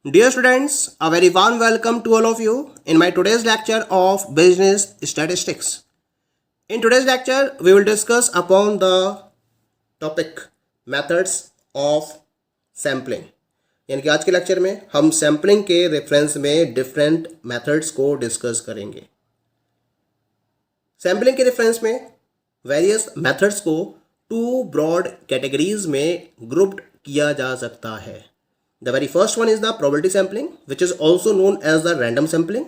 Dear students, a very warm welcome to all of you in my today's lecture of business statistics. In today's lecture, we will discuss upon the topic methods of sampling. यानी कि आज के lecture में हम sampling के reference में different methods को discuss करेंगे। सैम्पलिंग के रेफरेंस में वेरियस मेथड्स को टू ब्रॉड कैटेगरीज में ग्रुप्ड किया जा सकता है। The very first one is the probability sampling, which is also known as the random sampling,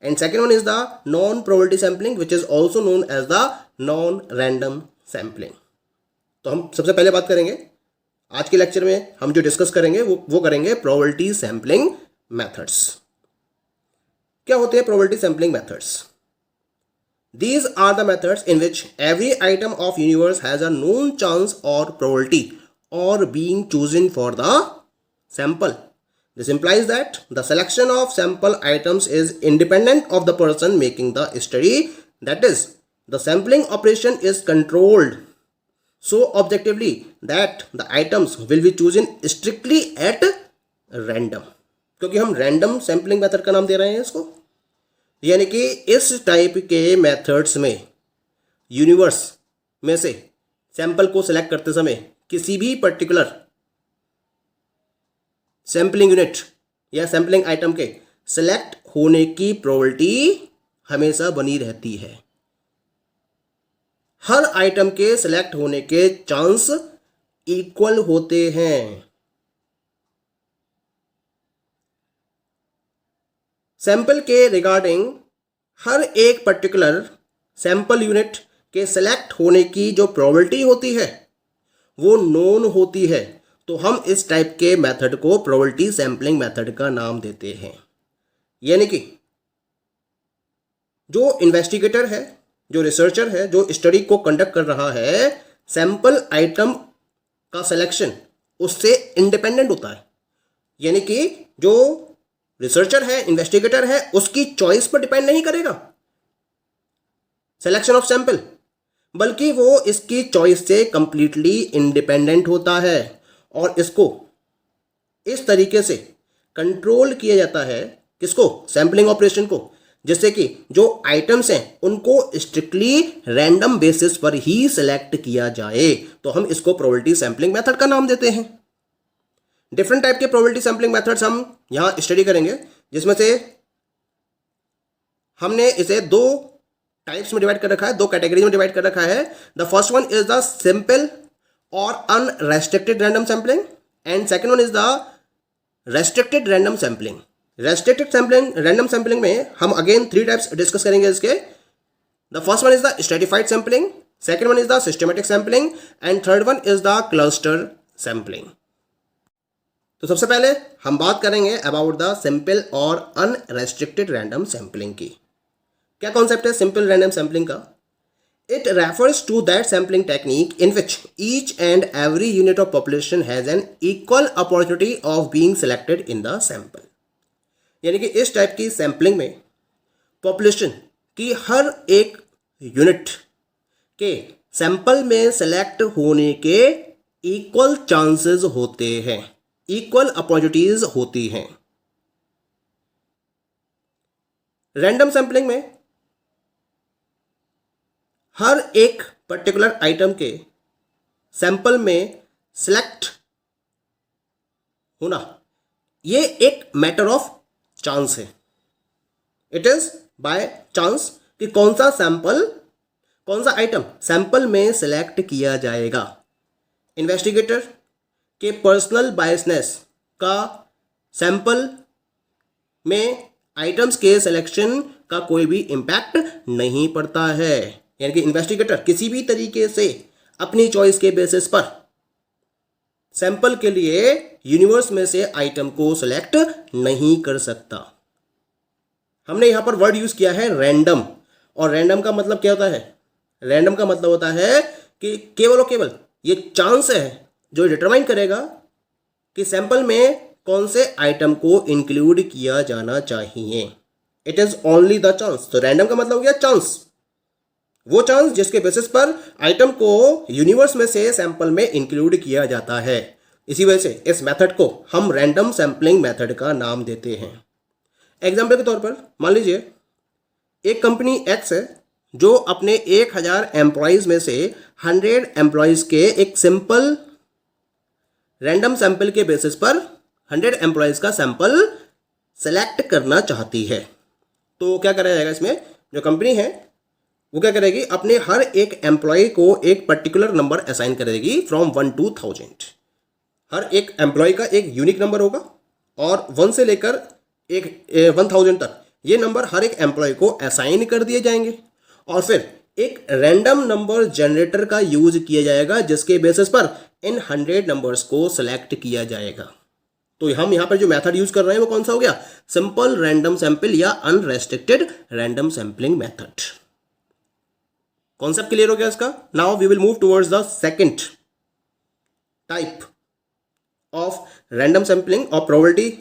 and second one is the non-probability sampling, which is also known as the non-random sampling. तो हम सबसे पहले बात करेंगे आज के lecture में हम जो डिस्कस करेंगे वो करेंगे probability sampling methods. क्या होते हैं probability sampling methods? These are the methods in which every item of universe has a known chance or probability or being chosen for the sample. This implies that the selection of sample items is independent of the person making the study. That is, the sampling operation is controlled so objectively that the items will be chosen strictly at random. क्योंकि हम random sampling method का नाम दे रहे हैं इसको, यानी कि इस टाइप के मेथड्स में यूनिवर्स में से सैंपल को सिलेक्ट करते समय किसी भी पर्टिकुलर सैम्पलिंग यूनिट या सैम्पलिंग आइटम के सिलेक्ट होने की प्रोबेबिलिटी हमेशा बनी रहती है। हर आइटम के सिलेक्ट होने के चांस इक्वल होते हैं। सैंपल के रिगार्डिंग हर एक पर्टिकुलर सैंपल यूनिट के सिलेक्ट होने की जो प्रोबेबिलिटी होती है वो नोन होती है, तो हम इस टाइप के मेथड को प्रोबेबिलिटी सैम्पलिंग मेथड का नाम देते हैं। यानी कि जो इन्वेस्टिगेटर है, जो रिसर्चर है, जो स्टडी को कंडक्ट कर रहा है, सैंपल आइटम का सिलेक्शन उससे इंडिपेंडेंट होता है। यानी कि जो रिसर्चर है, इन्वेस्टिगेटर है, उसकी चॉइस पर डिपेंड नहीं करेगा सिलेक्शन ऑफ सैंपल, बल्कि वो इसकी चॉइस से कंप्लीटली इंडिपेंडेंट होता है और इसको इस तरीके से कंट्रोल किया जाता है, किसको? सैम्पलिंग ऑपरेशन को, जिससे कि जो आइटम्स हैं उनको स्ट्रिक्टली रैंडम बेसिस पर ही सिलेक्ट किया जाए। तो हम इसको प्रोबेबिलिटी सैम्पलिंग मेथड का नाम देते हैं। डिफरेंट टाइप के प्रोबेबिलिटी सैम्पलिंग मेथड्स हम यहाँ स्टडी करेंगे, जिसमें से हमने इसे दो टाइप्स में डिवाइड कर रखा है, दो कैटेगरी में डिवाइड कर रखा है। The first one is the simple or unrestricted random sampling and second one is the restricted random sampling. Restricted sampling, random sampling में हम again three types डिस्कस करेंगे इसके। The first one is the stratified sampling, second one is the systematic sampling and third one is the cluster sampling. तो सबसे पहले हम बात करेंगे about the simple और unrestricted random sampling की। क्या कॉन्सेप्ट है सिंपल रैंडम सैम्पलिंग का? It refers to that sampling technique in which each and every unit of population has an equal opportunity of being selected in the sample. यानी कि इस type की sampling में population की हर एक unit के sample में सेलेक्ट होने के इक्वल चांसेस होते हैं, इक्वल अपॉर्चुनिटीज होती हैं। रैंडम सैम्पलिंग में हर एक पर्टिकुलर आइटम के सैंपल में सिलेक्ट होना ये एक मैटर ऑफ चांस है। इट इज बाय चांस कि कौन सा सैंपल, कौन सा आइटम सैंपल में सिलेक्ट किया जाएगा। इन्वेस्टिगेटर के पर्सनल बायसनेस का सैंपल में आइटम्स के सिलेक्शन का कोई भी इम्पैक्ट नहीं पड़ता है। यानी कि इन्वेस्टिगेटर किसी भी तरीके से अपनी चॉइस के बेसिस पर सैंपल के लिए यूनिवर्स में से आइटम को सिलेक्ट नहीं कर सकता। हमने यहां पर वर्ड यूज किया है रैंडम, और रैंडम का मतलब क्या होता है? रैंडम का मतलब होता है कि केवल और केवल ये चांस है जो डिटरमाइन करेगा कि सैंपल में कौन से आइटम को इंक्लूड किया जाना चाहिए। It is only the chance. तो रैंडम का मतलब हो गया चांस, वो चांस जिसके बेसिस पर आइटम को यूनिवर्स में से सैंपल में इंक्लूड किया जाता है। इसी वजह से इस मेथड को हम रैंडम सैम्पलिंग मेथड का नाम देते हैं। एग्जाम्पल के तौर पर मान लीजिए एक कंपनी एक्स है जो अपने 1000 एम्प्लॉयज़ में से 100 एम्प्लॉयज़ के एक सिंपल रैंडम सैंपल के बेसिस पर 100 एम्प्लॉयज़ का सैंपल सेलेक्ट करना चाहती है। तो क्या करा जाएगा, इसमें जो कंपनी है वो क्या करेगी, अपने हर एक एम्प्लॉय को एक पर्टिकुलर नंबर असाइन करेगी फ्रॉम 1 to 1000। हर एक एम्प्लॉय का एक यूनिक नंबर होगा और 1 से लेकर 1000 तक ये नंबर हर एक एम्प्लॉय को असाइन कर दिए जाएंगे और फिर एक रैंडम नंबर जनरेटर का यूज किया जाएगा जिसके बेसिस पर इन 100 नंबर्स को सेलेक्ट किया जाएगा। तो हम यहाँ पर जो मेथड यूज कर रहे हैं वो कौन सा हो गया, सिंपल रैंडम सैंपल या unrestricted random sampling method. Concept clear हो गया इसका। Now we will move towards the second type of random sampling और probability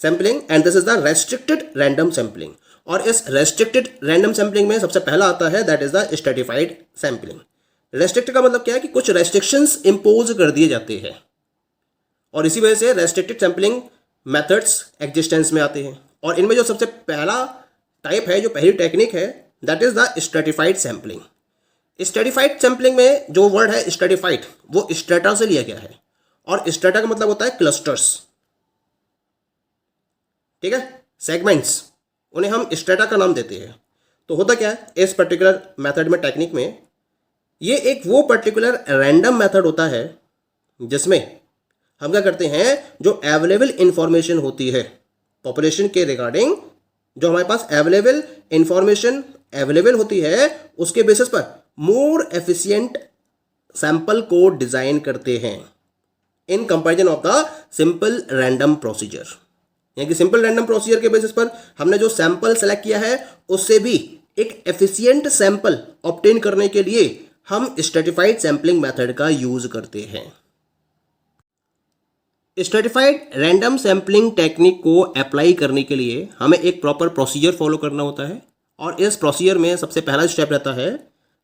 sampling and this is the restricted random sampling. और इस रेस्ट्रिक्टेड रैंडम सैंपलिंग में सबसे पहला आता है that is the stratified sampling. Restricted का मतलब क्या है कि कुछ रेस्ट्रिक्शंस इंपोज कर दिए जाते हैं और इसी वजह से रेस्ट्रिक्टेड सैंपलिंग मेथड्स एग्जिस्टेंस में आते हैं। और इनमें जो सबसे पहला टाइप है, जो पहली टेक्निक है, that is the stratified sampling. Stratified sampling में जो वर्ड है स्ट्रेटिफाइड वो स्ट्रेटा से लिया गया है और स्ट्रेटा का मतलब होता है क्लस्टर्स, ठीक है, सेगमेंट्स, उन्हें हम स्ट्रेटा का नाम देते हैं। तो होता क्या है इस पर्टिकुलर मेथड में, टेक्निक में, ये एक वो पर्टिकुलर रैंडम मेथड होता है जिसमें हम क्या करते हैं, जो अवेलेबल इंफॉर्मेशन होती है पॉपुलेशन के रिगार्डिंग, जो हमारे पास अवेलेबल इंफॉर्मेशन अवेलेबल होती है उसके बेसिस पर मोर एफिशिएंट सैंपल को डिजाइन करते हैं in comparison of the simple random procedure. यानी कि सिंपल रैंडम प्रोसीजर के बेसिस पर हमने जो सैंपल सेलेक्ट किया है उससे भी एक एफिशिएंट सैंपल ऑब्टेन करने के लिए हम स्ट्रेटिफाइड सैंपलिंग मेथड का यूज करते हैं। स्ट्रेटिफाइड रैंडम सैंपलिंग टेक्निक को अप्लाई करने के लिए हमें एक प्रॉपर प्रोसीजर फॉलो करना होता है और इस प्रोसीजर में सबसे पहला स्टेप रहता है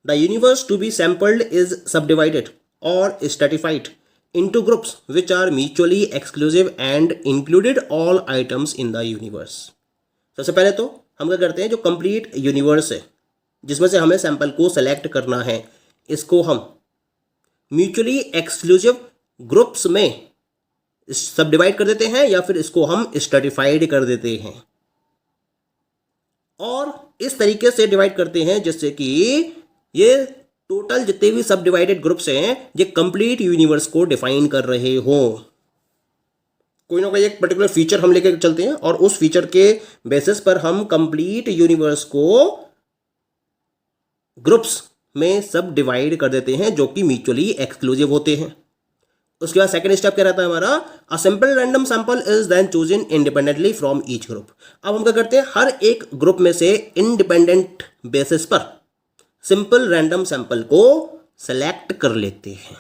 the universe to be sampled is subdivided और stratified into groups which are mutually exclusive and included all items in the universe। सबसे पहले तो हम क्या करते हैं, जो कंप्लीट यूनिवर्स है जिसमें से हमें सैंपल को सेलेक्ट करना है, इसको हम म्यूचुअली एक्सक्लूसिव ग्रुप्स में सब डिवाइड कर देते हैं या फिर इसको हम स्ट्रेटिफाइड कर देते हैं और इस तरीके से डिवाइड करते हैं जिससे कि ये टोटल जितने भी सब डिवाइडेड ग्रुप्स हैं ये कंप्लीट यूनिवर्स को डिफाइन कर रहे हो। कोई ना कोई एक पर्टिकुलर फीचर हम लेकर चलते हैं और उस फीचर के बेसिस पर हम कंप्लीट यूनिवर्स को ग्रुप्स में सब डिवाइड कर देते हैं जो कि म्यूचुअली एक्सक्लूसिव होते हैं। उसके बाद सेकंड स्टेप क्या रहता है हमारा, a simple random sample is then chosen independently from each group. अब हम क्या करते हैं, हर एक ग्रुप में से इंडिपेंडेंट बेसिस पर सिंपल रैंडम सैंपल को सेलेक्ट कर लेते हैं।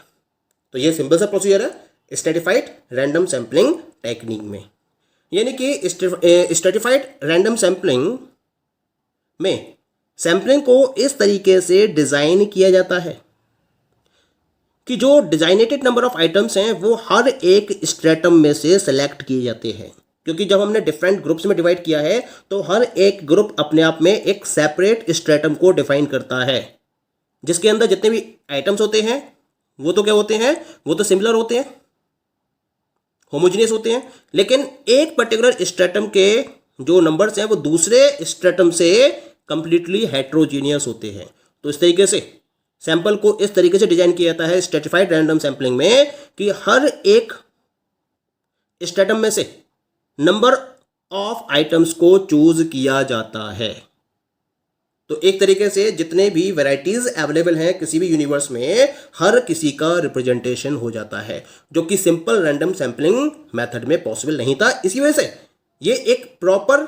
तो ये सिंपल सा प्रोसीजर है स्ट्रेटिफाइड रैंडम सैंपलिंग टेक्निक में। यानी कि स्ट्रेटिफाइड रैंडम सैंपलिंग में सैंपलिंग को इस तरीके से डिजाइन किया जाता है कि जो डिजाइनेटेड नंबर ऑफ आइटम्स हैं वो हर एक स्ट्रेटम में से सेलेक्ट किए जाते हैं, क्योंकि जब हमने डिफरेंट ग्रुप्स में डिवाइड किया है तो हर एक ग्रुप अपने आप में एक सेपरेट स्ट्रेटम को डिफाइन करता है जिसके अंदर जितने भी आइटम्स होते हैं वो तो क्या होते हैं, वो तो सिमिलर होते हैं, होमोजेनियस होते हैं, लेकिन एक पर्टिकुलर स्ट्रेटम के जो नंबर्स हैं वो दूसरे स्ट्रेटम से कंप्लीटली हेट्रोजीनियस होते हैं। तो इस तरीके से सैंपल को इस तरीके से डिजाइन किया जाता है स्ट्रेटिफाइड रैंडम सैंपलिंग में कि हर एक स्ट्रेटम में से नंबर ऑफ आइटम्स को चूज किया जाता है। तो एक तरीके से जितने भी वैरायटीज अवेलेबल हैं किसी भी यूनिवर्स में हर किसी का रिप्रेजेंटेशन हो जाता है, जो कि सिंपल रैंडम सैंपलिंग मेथड में पॉसिबल नहीं था। इसी वजह से ये एक प्रॉपर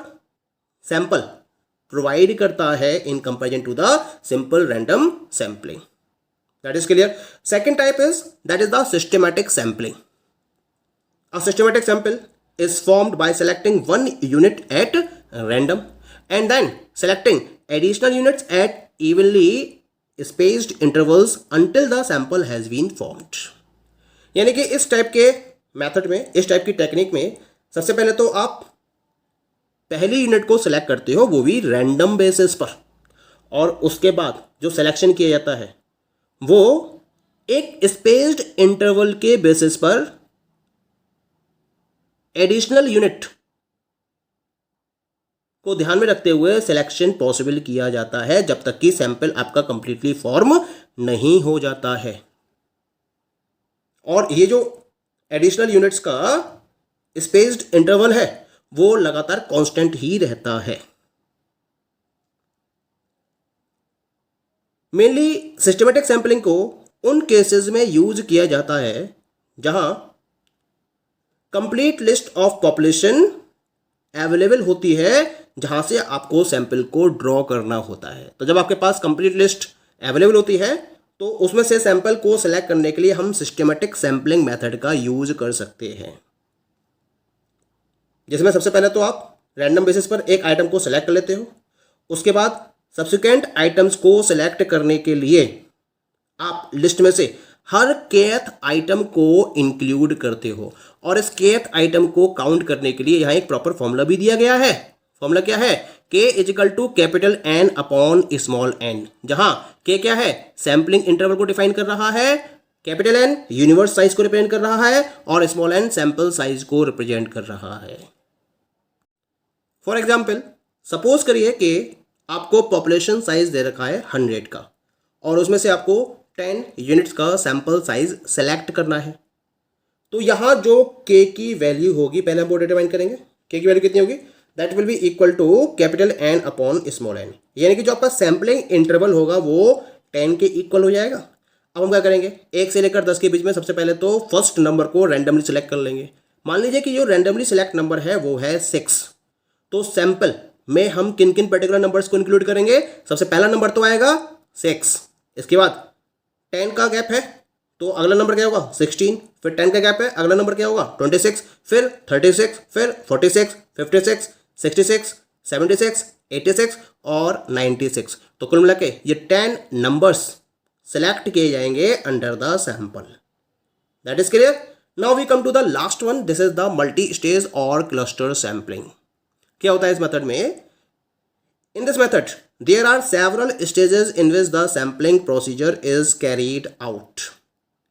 सैंपल प्रोवाइड करता है in comparison to the simple random sampling. That is clear. Second type is that is the systematic sampling. A systematic sample is formed by selecting one unit at random and then selecting additional units at evenly spaced intervals until the sample has been formed। यानी कि इस type के method में, इस type की technique में सबसे पहले तो आप पहली यूनिट को सिलेक्ट करते हो, वो भी रैंडम बेसिस पर, और उसके बाद जो सिलेक्शन किया जाता है वो एक स्पेस्ड इंटरवल के बेसिस पर एडिशनल यूनिट को ध्यान में रखते हुए सिलेक्शन पॉसिबल किया जाता है जब तक कि सैंपल आपका कंप्लीटली फॉर्म नहीं हो जाता है। और ये जो एडिशनल यूनिट्स का स्पेस्ड इंटरवल है वो लगातार कांस्टेंट ही रहता है। मेनली सिस्टमेटिक सैंपलिंग को उन केसेस में यूज किया जाता है जहां complete list of population available होती है, जहां से आपको सैंपल को ड्रॉ करना होता है। तो जब आपके पास कंप्लीट लिस्ट अवेलेबल होती है तो उसमें से सैंपल को सिलेक्ट करने के लिए हम सिस्टमेटिक सैंपलिंग मेथड का यूज कर सकते हैं, जिसमें सबसे पहले तो आप रैंडम बेसिस पर एक आइटम को सिलेक्ट कर लेते हो। उसके बाद सब्सिक्वेंट आइटम्स को सिलेक्ट करने के लिए आप लिस्ट में से हर kth आइटम को इंक्लूड करते हो, और इस kth आइटम को काउंट करने के लिए यहाँ एक प्रॉपर फॉर्मूला भी दिया गया है। फॉर्मूला क्या है? k is equal to capital N upon small n, जहां k क्या है? सैम्पलिंग इंटरवल को डिफाइन कर रहा है, कैपिटल N यूनिवर्स साइज को रिप्रेजेंट कर रहा है, और स्मॉल n सैंपल साइज को रिप्रेजेंट कर रहा है। फॉर एग्जाम्पल, सपोज करिए कि आपको पॉपुलेशन साइज दे रखा है 100 का, और उसमें से आपको 10 यूनिट्स का सैंपल साइज सेलेक्ट करना है। तो यहाँ जो k की वैल्यू होगी, पहले हम वो डिटरमाइन करेंगे। k की वैल्यू कितनी होगी? That will be equal to capital N upon small n, यानी कि जो आपका सैम्पलिंग इंटरवल होगा वो 10 के इक्वल हो जाएगा। अब हम क्या करेंगे? 1 से लेकर 10 के बीच में सबसे पहले तो फर्स्ट नंबर को रैंडमली सिलेक्ट कर लेंगे। मान लीजिए कि जो रैंडमली सिलेक्ट नंबर है वो है 6, तो सैंपल में हम किन किन पर्टिकुलर नंबर्स को इंक्लूड करेंगे? सबसे पहला नंबर तो आएगा 6, इसके बाद 10 का गैप है तो अगला नंबर क्या होगा? 16, फिर 10 का गैप है, अगला नंबर क्या होगा? 26, फिर 36, फिर 46, 56, 66, 76, 86 और 96। तो कुल मिला के ये 10 नंबर्स सेलेक्ट किए जाएंगे under the sample. That is clear. Now we come to the last one, this is the multi stage or cluster sampling. क्या होता है इस मेथड में? In this method, there are several stages in which the sampling procedure is carried out.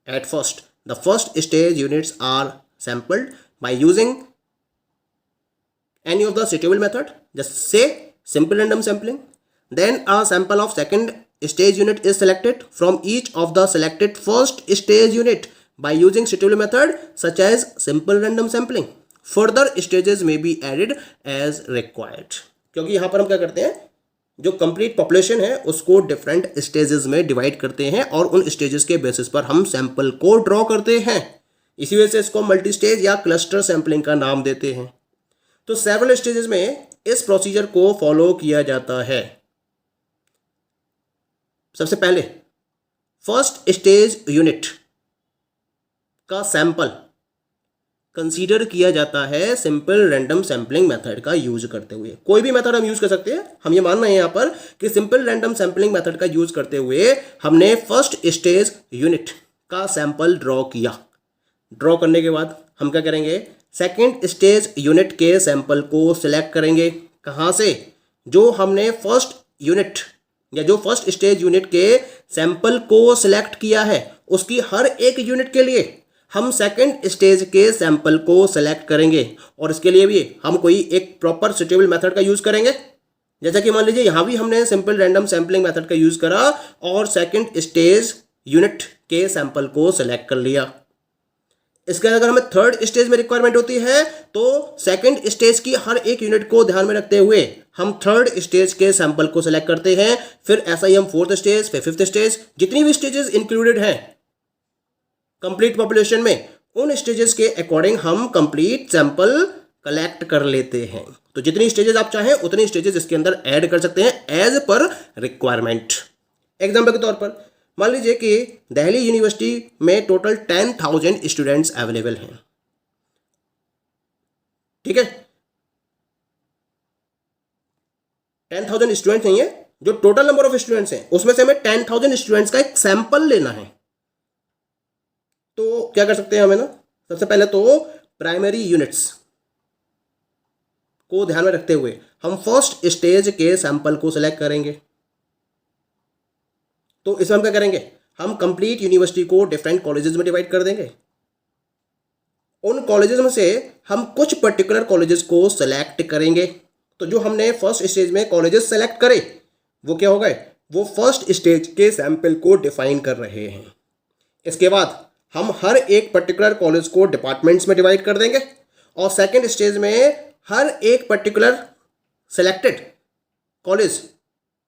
At first, the first stage units are sampled by using any of the suitable method, just say simple random sampling. Then a sample of second stage unit is selected from each of the selected first stage unit by using suitable method such as simple random sampling. Further stages may be added as required. क्योंकि यहाँ पर हम क्या करते हैं, जो complete population है उसको डिफरेंट स्टेजेस में डिवाइड करते हैं और उन स्टेजेस के बेसिस पर हम सैंपल को ड्रॉ करते हैं। इसी वजह से इसको मल्टी स्टेज या क्लस्टर सैंपलिंग का नाम देते हैं। तो सेवरल स्टेजेस में इस प्रोसीजर को फॉलो किया जाता है। सबसे पहले फर्स्ट स्टेज यूनिट का सैंपल कंसीडर किया जाता है सिंपल रैंडम सैंपलिंग मेथड का यूज करते हुए। कोई भी मेथड हम यूज कर सकते हैं। हम ये मान रहे हैं यहाँ पर कि सिंपल रैंडम सैंपलिंग मेथड का यूज करते हुए हमने फर्स्ट स्टेज यूनिट का सैंपल ड्रॉ किया। ड्रॉ करने के बाद हम क्या करेंगे? सेकेंड स्टेज यूनिट के सैंपल को सिलेक्ट करेंगे। कहाँ से? जो हमने फर्स्ट यूनिट या जो फर्स्ट स्टेज यूनिट के सैंपल को सिलेक्ट किया है उसकी हर एक यूनिट के लिए हम सेकंड स्टेज के सैंपल को सेलेक्ट करेंगे, और इसके लिए भी हम कोई एक प्रॉपर सुटेबल मेथड का यूज करेंगे। जैसा कि मान लीजिए यहाँ भी हमने सिंपल रैंडम सैंपलिंग मेथड का यूज करा और सेकंड स्टेज यूनिट के सैंपल को सेलेक्ट कर लिया। इसके अगर हमें थर्ड स्टेज में रिक्वायरमेंट होती है तो सेकंड स्टेज की हर एक यूनिट को ध्यान में रखते हुए हम थर्ड स्टेज के सैंपल को सेलेक्ट करते हैं। फिर ऐसा ही हम फोर्थ स्टेज, फिर फिफ्थ स्टेज, जितनी भी स्टेजेस इंक्लूडेड हैं कंप्लीट पॉपुलेशन में, उन स्टेजेस के अकॉर्डिंग हम कंप्लीट सैंपल कलेक्ट कर लेते हैं। तो जितनी स्टेजेस आप चाहें उतनी स्टेजेस इसके अंदर ऐड कर सकते हैं एज पर रिक्वायरमेंट। एग्जाम्पल के तौर पर मान लीजिए कि दिल्ली यूनिवर्सिटी में टोटल 10,000 स्टूडेंट्स अवेलेबल हैं। ठीक है, 10,000 स्टूडेंट्स नहीं है, जो टोटल नंबर ऑफ स्टूडेंट्स हैं उसमें से हमें 10,000 स्टूडेंट्स का एक सैंपल लेना है। तो क्या कर सकते हैं हमें ना, सबसे पहले तो प्राइमरी यूनिट्स को ध्यान में रखते हुए हम फर्स्ट स्टेज के सैंपल को सिलेक्ट करेंगे। तो इसमें हम क्या करेंगे, हम कंप्लीट यूनिवर्सिटी को डिफरेंट कॉलेजेस में डिवाइड कर देंगे। उन कॉलेजेस में से हम कुछ पर्टिकुलर कॉलेजेस को सेलेक्ट करेंगे। तो जो हमने फर्स्ट स्टेज में कॉलेजेस सेलेक्ट करे वो क्या हो गए, वो फर्स्ट स्टेज के सैंपल को डिफाइन कर रहे हैं। इसके बाद हम हर एक पर्टिकुलर कॉलेज को डिपार्टमेंट्स में डिवाइड कर देंगे और सेकेंड स्टेज में हर एक पर्टिकुलर सेलेक्टेड कॉलेज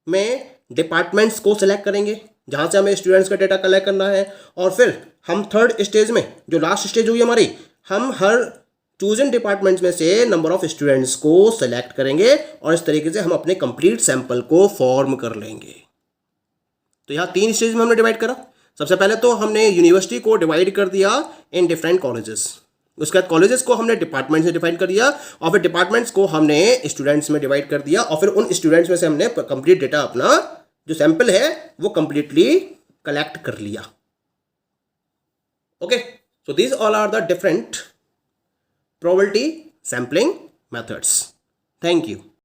में डिपार्टमेंट्स को सिलेक्ट करेंगे जहाँ से हमें स्टूडेंट्स का डेटा कलेक्ट करना है। और फिर हम थर्ड स्टेज में, जो लास्ट स्टेज हुई हमारी, हम हर चूजन डिपार्टमेंट्स में से नंबर ऑफ स्टूडेंट्स को सेलेक्ट करेंगे और इस तरीके से हम अपने कंप्लीट सैंपल को फॉर्म कर लेंगे। तो यहाँ 3 स्टेज में हमने डिवाइड करा। सबसे पहले तो हमने यूनिवर्सिटी को डिवाइड कर दिया इन डिफरेंट कॉलेजेस, उसके बाद कॉलेजेस को हमने डिपार्टमेंट्स में डिवाइड कर दिया और फिर डिपार्टमेंट्स को हमने स्टूडेंट्स में डिवाइड कर दिया और फिर उन स्टूडेंट्स में से हमने कंप्लीट डेटा, अपना जो सैंपल है वो कंप्लीटली कलेक्ट कर लिया। Okay, so these all are the different probability sampling methods. Thank you.